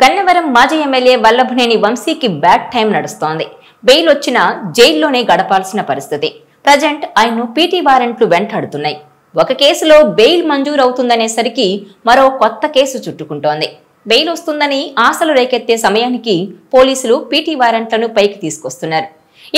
గన్నవరం మాజీ ఎమ్మెల్యే వల్లభనేని వంశీకి bad time నడుస్తోంది. బెయిల్ వచ్చినా జైల్లోనే గడపాల్సిన పరిస్థితి. ప్రజెంట్ ఆయన్ను పీటీ వారెంట్లు వెంటాడుతున్నాయి. ఒక కేసులో బెయిల్ మంజూరవుతుందనేసరికి మరో కొత్త కేసు చుట్టుకుంటోంది. బెయిల్ వస్తుందని ఆశలు రేకెత్తే సమయానికి పోలీసులు పీటీ వారెంట్లను పైకి తీసుకొస్తున్నారు.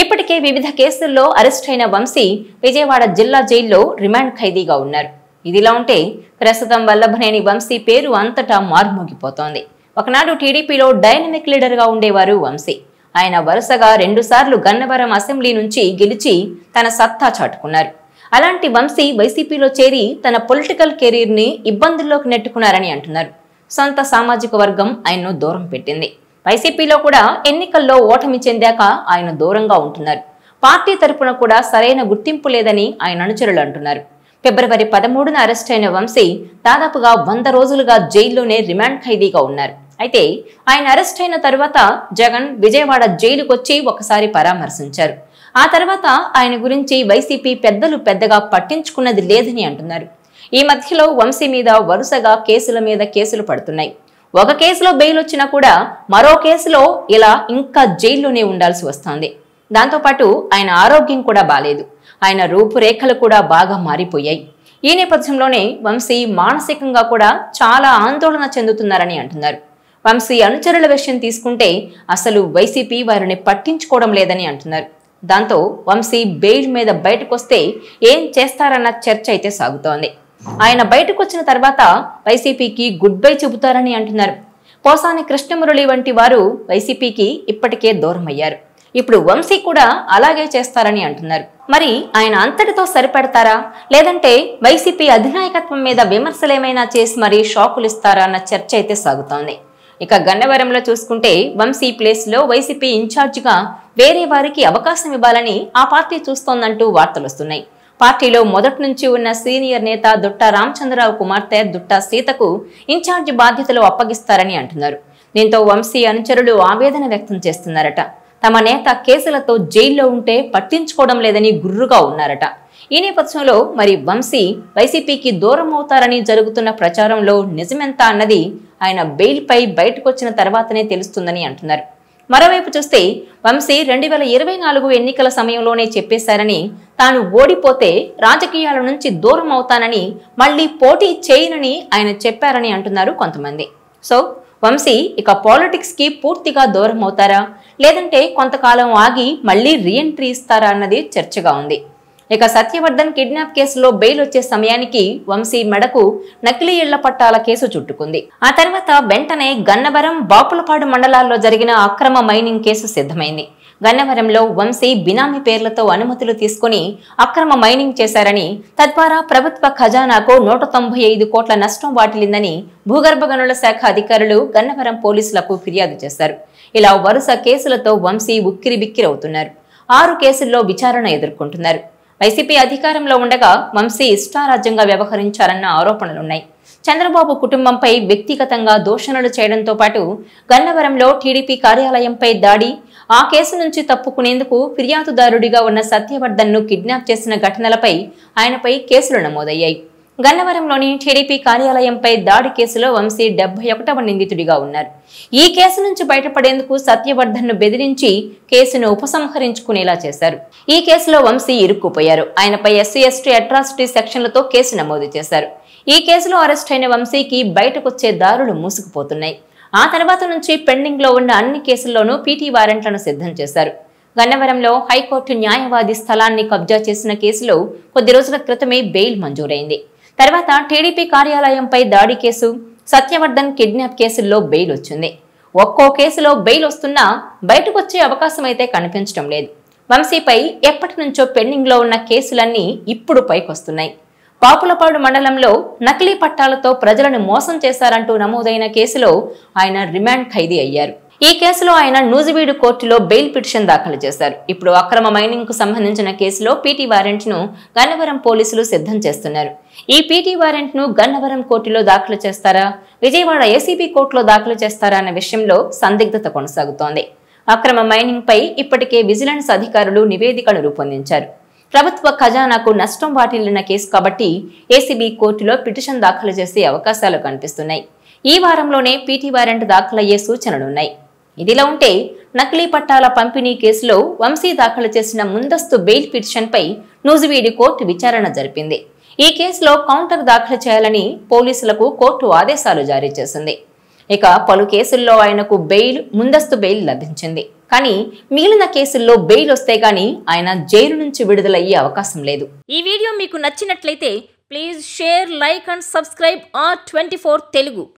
ఇప్పటికే వివిధ కేసుల్లో అరెస్ట్ అయిన వంశీ విజయవాడ జిల్లా జైల్లో రిమాండ్ ఖైదీగా ఉన్నారు. ఇదిలా ఉంటే ప్రస్తుతం వల్లభనేని వంశీ పేరు అంతటా మారుమోగిపోతోంది. ఒకనాడు టీడీపీలో డైనమిక్ లీడర్ గా ఉండేవారు వంశీ. ఆయన వరుసగా 2 సార్లు గన్నవరం అసెంబ్లీ నుంచి గెలిచి తన సత్తా చాటుకున్నారు. అలాంటి వంశీ వైసీపీలో చేరి తన పొలిటికల్ కెరీర్ ని ఇబ్బందుల్లోకి నెట్టుకున్నారని అంటున్నారు. సొంత సామాజిక వర్గం ఆయన్ను దూరం పెట్టింది. వైసీపీలో కూడా ఎన్నికల్లో ఓటమి చెందాక ఆయన దూరంగా ఉంటున్నారు. పార్టీ తరపున కూడా సరైన గుర్తింపు లేదని ఆయన అనుచరులు అంటున్నారు. ఫిబ్రవరి 13న అరెస్ట్ అయిన వంశీ దాదాపుగా 100 రోజులుగా జైల్లోనే రిమాండ్ ఖైదీగా ఉన్నారు. అయితే ఆయన అరెస్ట్ అయిన తర్వాత జగన్ విజయవాడ జైలుకొచ్చి ఒకసారి పరామర్శించారు. ఆ తర్వాత ఆయన గురించి వైసీపీ పెద్దలు పెద్దగా పట్టించుకున్నది లేదని అంటున్నారు. ఈ మధ్యలో వంశీ మీద వరుసగా కేసుల మీద కేసులు పడుతున్నాయి. ఒక కేసులో బెయిల్ వచ్చినా కూడా మరో కేసులో ఇలా ఇంకా జైల్లోనే ఉండాల్సి వస్తోంది. దాంతోపాటు ఆయన ఆరోగ్యం కూడా బాలేదు. ఆయన రూపురేఖలు కూడా బాగా మారిపోయాయి. ఈ నేపథ్యంలోనే వంశీ మానసికంగా కూడా చాలా ఆందోళన చెందుతున్నారని అంటున్నారు. వంశీ అనుచరుల విషయం తీసుకుంటే అసలు వైసీపీ వారిని పట్టించుకోవడం లేదని అంటున్నారు. దాంతో వంశీ బెయిల్ మీద బయటకొస్తే ఏం చేస్తారన్న చర్చ అయితే సాగుతోంది. ఆయన బయటకు వచ్చిన తర్వాత వైసీపీకి గుడ్ బై చెబుతారని అంటున్నారు. పోసాని కృష్ణమురళి వంటి వారు వైసీపీకి ఇప్పటికే దూరం అయ్యారు. ఇప్పుడు వంశీ కూడా అలాగే చేస్తారని అంటున్నారు. మరి ఆయన అంతటితో సరిపెడతారా, లేదంటే వైసీపీ అధినాయకత్వం మీద విమర్శలేమైనా చేసి మరీ షాకులు ఇస్తారా అన్న చర్చ అయితే సాగుతోంది. ఇక గన్నవరంలో చూసుకుంటే వంశీ ప్లేస్ లో వైసీపీ ఇన్ఛార్జిగా వేరే వారికి అవకాశం ఇవ్వాలని ఆ పార్టీ చూస్తోందంటూ వార్తలు వస్తున్నాయి. పార్టీలో మొదటి నుంచి ఉన్న సీనియర్ నేత దుట్టా రామచంద్రరావు కుమార్తె దుట్టా సీతకు ఇన్ఛార్జి బాధ్యతలు అప్పగిస్తారని అంటున్నారు. దీంతో వంశీ అనుచరులు ఆవేదన వ్యక్తం చేస్తున్నారట. తమ నేత కేసులతో జైల్లో ఉంటే పట్టించుకోవడం లేదని గుర్రుగా ఉన్నారట. ఈ నేపథ్యంలో మరి వంశీ వైసీపీకి దూరం అవుతారని జరుగుతున్న ప్రచారంలో నిజమెంత అన్నది ఆయన బెయిల్ పై బయటకొచ్చిన తర్వాతనే తెలుస్తుందని అంటున్నారు. మరోవైపు చూస్తే వంశీ 2024 ఎన్నికల సమయంలోనే చెప్పేశారని, తాను ఓడిపోతే రాజకీయాల నుంచి దూరం అవుతానని, మళ్లీ పోటీ చేయనని ఆయన చెప్పారని అంటున్నారు కొంతమంది. సో వంశీ ఇక పాలిటిక్స్ కి పూర్తిగా దూరం అవుతారా, లేదంటే కొంతకాలం ఆగి మళ్లీ రీఎంట్రీ ఇస్తారా అన్నది చర్చగా ఉంది. ఇక సత్యవర్ధన్ కిడ్నాప్ కేసులో బెయిల్ వచ్చే సమయానికి వంశీ మెడకు నకిలీ ఇళ్ల పట్టాల కేసు చుట్టుకుంది. ఆ తర్వాత వెంటనే గన్నవరం, బాపులపాడు మండలాల్లో జరిగిన అక్రమ మైనింగ్ కేసు సిద్ధమైంది. గన్నవరంలో వంశీ బినామీ పేర్లతో అనుమతులు తీసుకుని అక్రమ మైనింగ్ చేశారని, తద్వారా ప్రభుత్వ ఖజానాకు 195 కోట్ల నష్టం వాటిల్లిందని భూగర్భ గనుల శాఖ అధికారులు గన్నవరం పోలీసులకు ఫిర్యాదు చేశారు. ఇలా వరుస కేసులతో వంశీ ఉక్కిరిబిక్కిరవుతున్నారు. 6 కేసుల్లో విచారణ ఎదుర్కొంటున్నారు. వైసీపీ అధికారంలో ఉండగా వంశీ ఇష్టారాజ్యంగా వ్యవహరించారన్న ఆరోపణలున్నాయి. చంద్రబాబు కుటుంబంపై వ్యక్తిగతంగా దూషణలు చేయడంతో పాటు గన్నవరంలో టీడీపీ కార్యాలయంపై దాడి, ఆ కేసు నుంచి తప్పుకునేందుకు ఫిర్యాదుదారుడిగా ఉన్న సత్యవర్ధన్ ను కిడ్నాప్ చేసిన ఘటనలపై ఆయనపై కేసులు నమోదయ్యాయి. గన్నవరంలోని టీడీపీ కార్యాలయంపై దాడి కేసులో వంశీ 71వ నిందితుడిగా ఉన్నారు. ఈ కేసు నుంచి బయటపడేందుకు సత్యవర్ధన్ ను బెదిరించి కేసును ఉపసంహరించుకునేలా చేశారు. ఈ కేసులో వంశీ ఇరుక్కుపోయారు. ఆయనపై ఎస్సీ ఎస్టీ అట్రాసిటీ సెక్షన్లతో కేసు నమోదు చేశారు. ఈ కేసులో అరెస్ట్ అయిన వంశీకి బయటకొచ్చే దారులు మూసుకుపోతున్నాయి. ఆ తర్వాత నుంచి పెండింగ్ లో ఉన్న అన్ని కేసుల్లోనూ పీటీ వారెంట్లను సిద్ధం చేశారు. గన్నవరంలో హైకోర్టు న్యాయవాది స్థలాన్ని కబ్జా చేసిన కేసులో కొద్ది రోజుల క్రితమే బెయిల్ మంజూరైంది. తర్వాత టీడీపీ కార్యాలయంపై దాడి కేసు, సత్యవర్ధన్ కిడ్నాప్ కేసుల్లో బెయిల్ వచ్చింది. ఒక్కో కేసులో బెయిల్ వస్తున్నా బయటకొచ్చే అవకాశం అయితే కనిపించడం లేదు. వంశీపై ఎప్పటి నుంచో పెండింగ్ లో ఉన్న కేసులన్నీ ఇప్పుడు పైకొస్తున్నాయి. బాపులపాడు మండలంలో నకిలీ పట్టాలతో ప్రజలను మోసం చేశారంటూ నమోదైన కేసులో ఆయన రిమాండ్ ఖైదీ అయ్యారు. ఈ కేసులో ఆయన నూజివీడు కోర్టులో బెయిల్ పిటిషన్ దాఖలు చేశారు. ఇప్పుడు అక్రమ మైనింగ్ కు సంబంధించిన కేసులో పీటీ వారెంట్ ను గన్నవరం పోలీసులు సిద్ధం చేస్తున్నారు. ఈ పీటీ వారెంట్ ను గన్నవరం కోర్టులో దాఖలు చేస్తారా, విజయవాడ ఏసీబీ కోర్టులో దాఖలు చేస్తారా అన్న విషయంలో సందిగ్ధత కొనసాగుతోంది. అక్రమ మైనింగ్ పై ఇప్పటికే విజిలెన్స్ అధికారులు నివేదికను రూపొందించారు. ప్రభుత్వ ఖజానాకు నష్టం వాటిల్లిన కేసు కాబట్టి ఏసీబీ కోర్టులో పిటిషన్ దాఖలు చేసే అవకాశాలు కనిపిస్తున్నాయి. ఈ వారంలోనే పీటీ వారెంట్ దాఖలయ్యే సూచనలున్నాయి. ఇదిలా ఉంటే నకిలీ పట్టాల పంపిణీ కేసులో వంశీ దాఖలు చేసిన ముందస్తు బెయిల్ పిటిషన్పై నూజివీడు కోర్టు విచారణ జరిపింది. ఈ కేసులో కౌంటర్ దాఖలు చేయాలని పోలీసులకు కోర్టు ఆదేశాలు జారీ చేసింది. ఇక పలు కేసుల్లో ఆయనకు ముందస్తు బెయిల్ లభించింది. కానీ మిగిలిన కేసుల్లో బెయిల్ వస్తే గానీ ఆయన జైలు నుంచి విడుదలయ్యే అవకాశం లేదు. ఈ వీడియో మీకు నచ్చినట్లయితే please share, like and subscribe R24 Telugu.